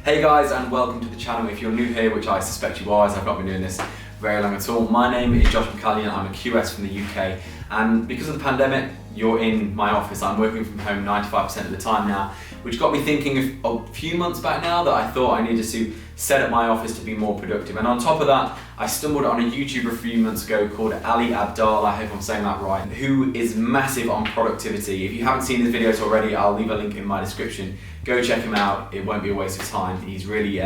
Hey guys, and welcome to the channel. If you're new here, which I suspect you are, as I've not been doing this very long at all, my name is Josh McCallion. I'm a QS from the UK, and because of the pandemic, you're in my office. I'm working from home 95% of the time now, which got me thinking a few months back now that I thought I needed to set up my office to be more productive. And on top of that, I stumbled on a YouTuber a few months ago called Abdaal, I hope I'm saying that right, who is massive on productivity. If you haven't seen his videos already, I'll leave a link in my description. Go check him out, it won't be a waste of time. He's really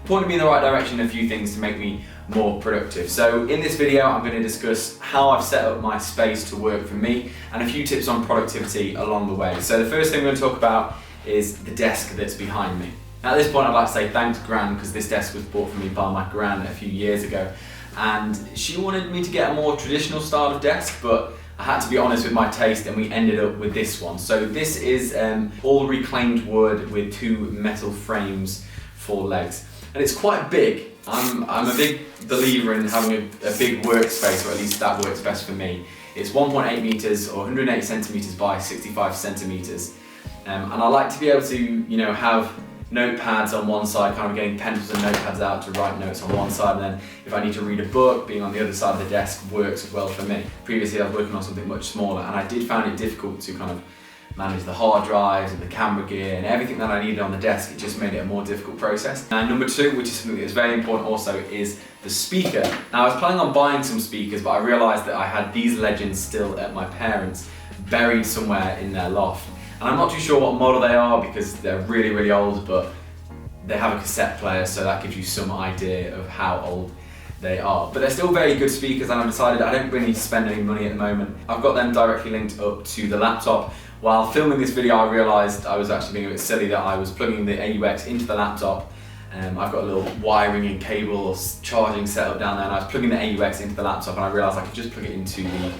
pointed me in the right direction in a few things to make me more productive. So in this video, I'm going to discuss how I've set up my space to work for me and a few tips on productivity along the way. So the first thing we're going to talk about is the desk that's behind me. Now, at this point, I'd like to say thanks Gran, because this desk was bought for me by my Gran a few years ago, and she wanted me to get a more traditional style of desk, but I had to be honest with my taste, and we ended up with this one. So this is all reclaimed wood with two metal frames for legs, and it's quite big. I'm a big believer in having a big workspace, or at least that works best for me. It's 1.8 meters or 180 centimeters by 65 centimeters, and I like to be able to, have notepads on one side, kind of getting pencils and notepads out to write notes on one side, and then if I need to read a book, being on the other side of the desk works well for me. Previously I was working on something much smaller, and I did find it difficult to kind of manage the hard drives and the camera gear and everything that I needed on the desk. It just made it a more difficult process. And number two, which is something that's very important also, is the speaker. Now, I was planning on buying some speakers, but I realized that I had these legends still at my parents', buried somewhere in their loft. And I'm not too sure what model they are because they're really, really old, but they have a cassette player, so that gives you some idea of how old they are. But they're still very good speakers, and I've decided I don't really need to spend any money at the moment. I've got them directly linked up to the laptop. While filming this video, I realised I was actually being a bit silly that I was plugging the AUX into the laptop. I've got a little wiring and cable charging setup down there, and I was plugging the AUX into the laptop, and I realised I could just plug it into the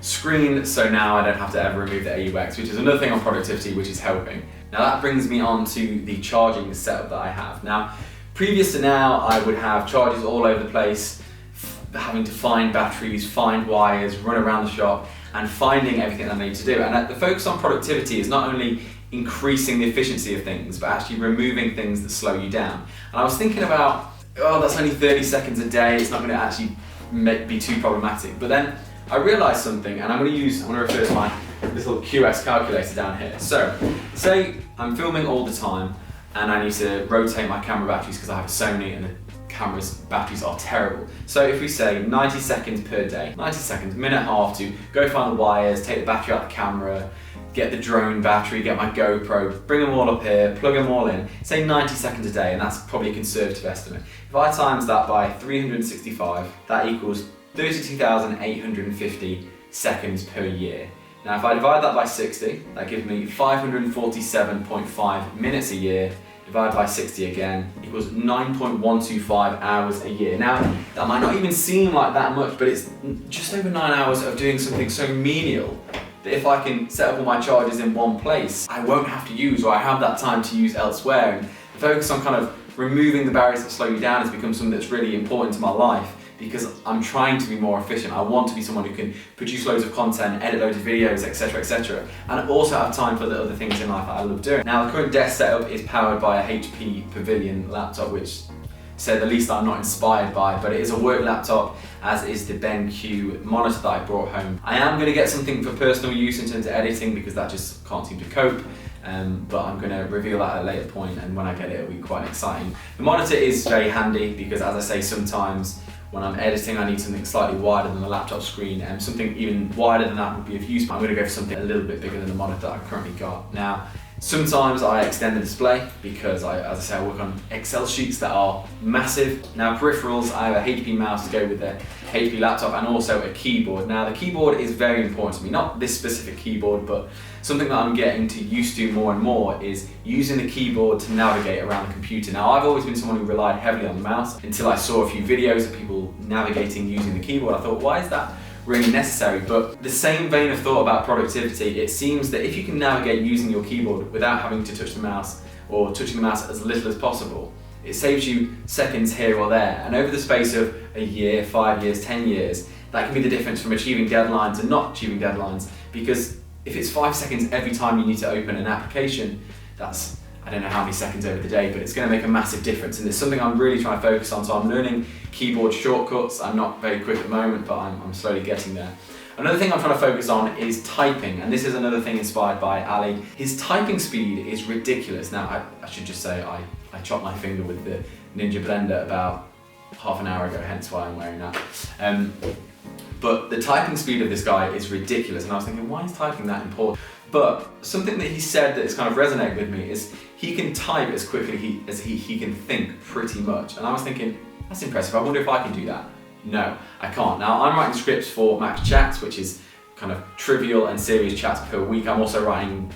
screen, so now I don't have to ever remove the AUX, which is another thing on productivity which is helping. Now that brings me on to the charging setup that I have. Now, previous to now, I would have chargers all over the place, having to find batteries, find wires, run around the shop, and finding everything that I need to do. And the focus on productivity is not only increasing the efficiency of things, but actually removing things that slow you down. And I was thinking about, that's only 30 seconds a day, it's not going to actually be too problematic. But then I realised something, and I'm going to refer to my little QS calculator down here. So, say I'm filming all the time, and I need to rotate my camera batteries because I have a Sony and the camera's batteries are terrible. So if we say 90 seconds per day, 90 seconds, minute and a half to go find the wires, take the battery out of the camera, get the drone battery, get my GoPro, bring them all up here, plug them all in, say 90 seconds a day, and that's probably a conservative estimate. If I times that by 365, that equals 32,850 seconds per year. Now if I divide that by 60, that gives me 547.5 minutes a year. Divided by 60 again equals 9.125 hours a year. Now, that might not even seem like that much, but it's just over 9 hours of doing something so menial that if I can set up all my charges in one place, I won't have to use, or I have that time to use elsewhere. And the focus on kind of removing the barriers that slow you down has become something that's really important to my life, because I'm trying to be more efficient. I want to be someone who can produce loads of content, edit loads of videos, etc, etc, and also have time for the other things in life that I love doing. Now, the current desk setup is powered by a HP Pavilion laptop, which, to say the least, I'm not inspired by, but it is a work laptop, as is the BenQ monitor that I brought home. I am going to get something for personal use in terms of editing, because that just can't seem to cope. But I'm going to reveal that at a later point, and when I get it, it'll be quite exciting. The monitor is very handy because, as I say, sometimes when I'm editing, I need something slightly wider than the laptop screen, and something even wider than that would be of use, but I'm going to go for something a little bit bigger than the monitor that I've currently got. Now, sometimes I extend the display because, as I say, I work on Excel sheets that are massive. Now, peripherals, I have a HP mouse to go with the HP laptop, and also a keyboard. Now, the keyboard is very important to me, not this specific keyboard, but something that I'm getting used to more and more is using the keyboard to navigate around the computer. Now, I've always been someone who relied heavily on the mouse until I saw a few videos of people navigating using the keyboard. I thought, why is that really necessary? But the same vein of thought about productivity, it seems that if you can navigate using your keyboard without having to touch the mouse, or touching the mouse as little as possible, it saves you seconds here or there. And over the space of a year, 5 years, 10 years, that can be the difference from achieving deadlines and not achieving deadlines. Because if it's 5 seconds every time you need to open an application, that's I don't know how many seconds over the day, but it's going to make a massive difference, and it's something I'm really trying to focus on. So I'm learning keyboard shortcuts. I'm not very quick at the moment, but I'm slowly getting there. Another thing I'm trying to focus on is typing, and this is another thing inspired by Ali. His typing speed is ridiculous. Now, I should just say I chopped my finger with the Ninja Blender about half an hour ago, hence why I'm wearing that. But the typing speed of this guy is ridiculous, and I was thinking, why is typing that important? But something that he said that has kind of resonated with me is he can type as quickly as he can think, pretty much. And I was thinking, that's impressive. I wonder if I can do that. No, I can't. Now, I'm writing scripts for Max Chats, which is kind of trivial and serious chats per week. I'm also writing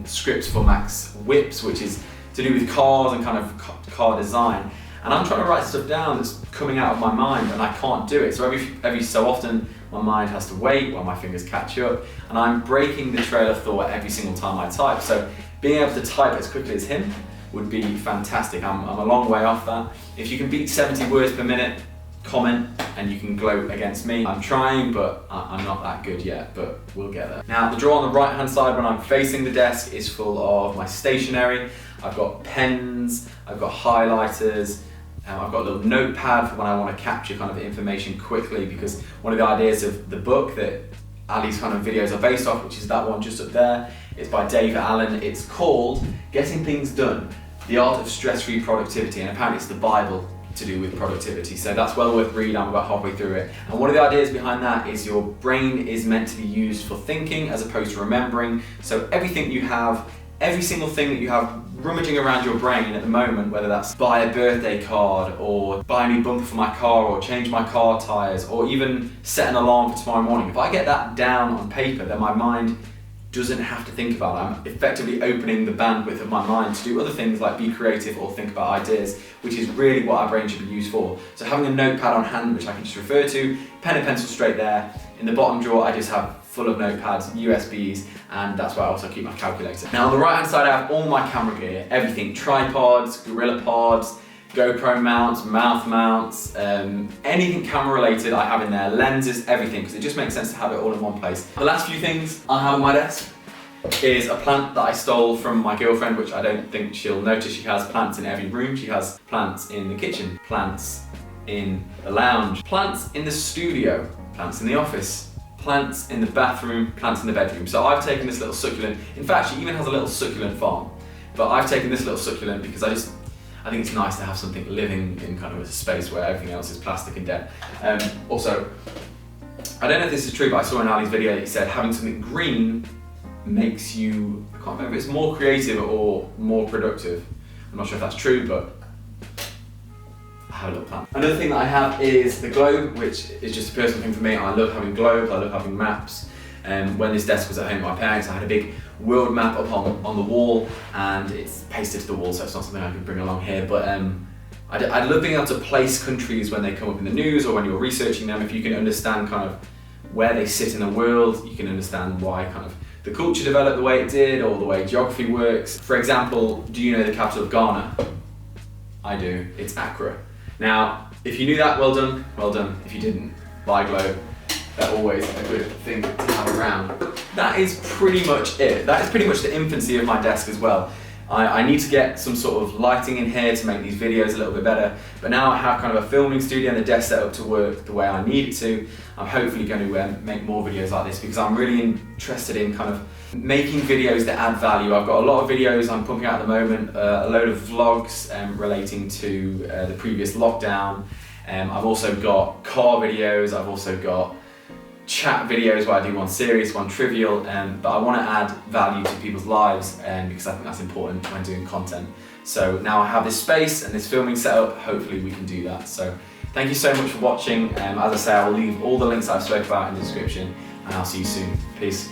scripts for Max Whips, which is to do with cars and kind of car design. And I'm trying to write stuff down that's coming out of my mind, and I can't do it. So every so often, my mind has to wait while my fingers catch up, and I'm breaking the trail of thought every single time I type. So being able to type as quickly as him would be fantastic. I'm a long way off that. If you can beat 70 words per minute, comment, and you can gloat against me. I'm trying, but I'm not that good yet, but we'll get there. Now, the drawer on the right-hand side when I'm facing the desk is full of my stationery. I've got pens, I've got highlighters, I've got a little notepad for when I want to capture kind of information quickly, because one of the ideas of the book that Ali's kind of videos are based off, which is that one just up there, it's by Dave Allen. It's called Getting Things Done, The Art of Stress-Free Productivity, and apparently it's the Bible to do with productivity. So that's well worth reading. I'm about halfway through it. And one of the ideas behind that is your brain is meant to be used for thinking as opposed to remembering. So everything you have, every single thing that you have rummaging around your brain at the moment, whether that's buy a birthday card or buy a new bumper for my car or change my car tyres or even set an alarm for tomorrow morning, if I get that down on paper, then my mind doesn't have to think about it. I'm effectively opening the bandwidth of my mind to do other things like be creative or think about ideas, which is really what our brain should be used for. So having a notepad on hand, which I can just refer to, pen and pencil straight there. In the bottom drawer, I just have full of notepads, USBs, and that's where I also keep my calculator. Now on the right hand side, I have all my camera gear, everything, tripods, gorilla pods, GoPro mounts, mouth mounts, anything camera related I have in there, lenses, everything, because it just makes sense to have it all in one place. The last few things I have on my desk is a plant that I stole from my girlfriend, which I don't think she'll notice. She has plants in every room. She has plants in the kitchen, plants in the lounge, plants in the studio, plants in the office, plants in the bathroom, plants in the bedroom. So I've taken this little succulent, in fact she even has a little succulent farm, but I've taken this little succulent because I think it's nice to have something living in kind of a space where everything else is plastic and dead. Also, I don't know if this is true, but I saw in Ali's video that he said having something green makes you, I can't remember if it's more creative or more productive. I'm not sure if that's true, but I have a little plant. Another thing that I have is the globe, which is just a personal thing for me. I love having globes, I love having maps. When this desk was at home with my parents, I had a big world map up on the wall, and it's pasted to the wall, so it's not something I can bring along here. But I love being able to place countries when they come up in the news or when you're researching them. If you can understand kind of where they sit in the world, you can understand why kind of the culture developed the way it did or the way geography works. For example, do you know the capital of Ghana? I do, it's Accra. Now, if you knew that, well done, well done. If you didn't, buy a globe. They're always a good thing to have around. But that is pretty much it. That is pretty much the infancy of my desk as well. I need to get some sort of lighting in here to make these videos a little bit better, but now I have kind of a filming studio and the desk set up to work the way I need it to. I'm hopefully going to make more videos like this because I'm really interested in kind of making videos that add value. I've got a lot of videos I'm pumping out at the moment, a load of vlogs relating to the previous lockdown. I've also got car videos, I've also got chat videos where I do one serious, one trivial, but I want to add value to people's lives because I think that's important when doing content. So now I have this space and this filming setup, hopefully we can do that. So thank you so much for watching. As I say, I will leave all the links I've spoken about in the description, and I'll see you soon. Peace.